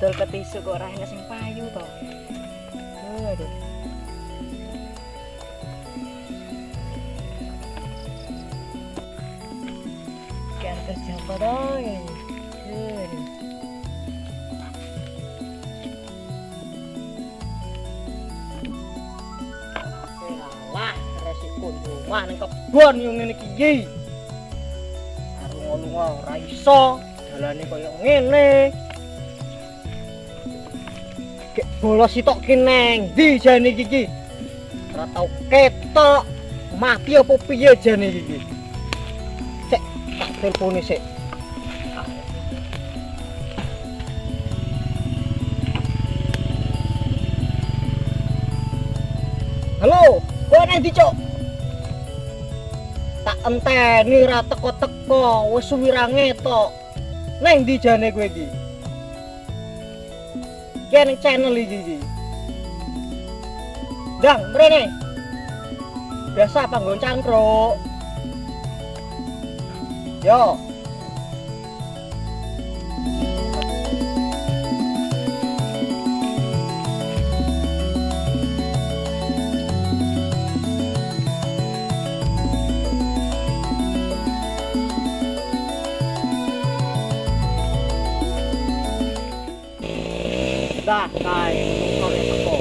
dodol ketisuk kok ora enak sing payu to. Aduh. Kan kerja apa dong ini? Aduh. Lah, resiko rumah ning kebon yo ngene iki. Lunga ora iso, dalane koyo ngene. Kek bolos sitok ki neng ndi jane iki? Ora tau ketok. Mati apa piye jane iki? Cek tak telpone sik. Halo, kowe nang ndi, Cuk? Tak enteni ra teko-teko, wis suwi ra ngetok. Neng ndi jane kowe iki? Yen channel iki. Dang, mrene. Biasa panggon cangkruk. Yo. Dah, kai, sore teko.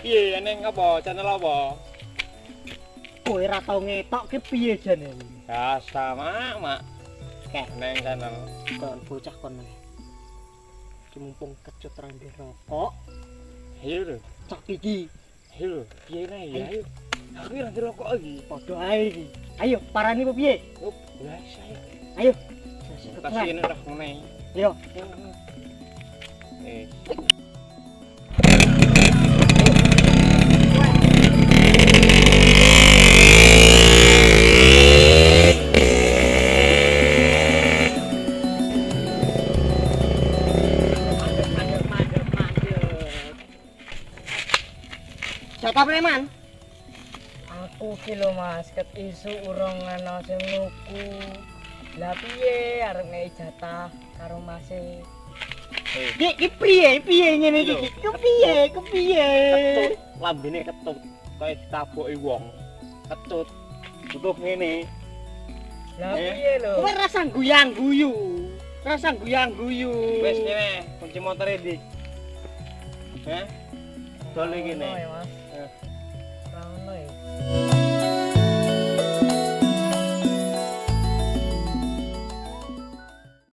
Piye neng apa channel apa? Kowe ra tau ngetok ki piye jane? Biasa mak. Kek Neng channel. kon bocah kon. Ki mumpung kecut rambe rokok, Ayo lho. cok iki. Ayo lho. Piye neng ya ayo. Aku ora ngerokok iki. Padha ae iki. Ayo, parani apa piye? Oh, biasa ayo. Ayo. Kasih ini dah meneh. Yo. Eh. Siapa preman? Aku ki lho Mas, ket isu urung ana sing nuku. Lah piye arep ngei jatah karo Mase? Ki piye ngene iki? Ki piye? Ketut, lambene ketut. Kayak ditaboki wong. Ketut. Butuh ngene. Lah piye lho? Kowe rasa guyang-guyu. Rasa guyang-guyu. Wes kene, kunci motor ndi? Heh? Dol iki Ngono nih. ya, Mas.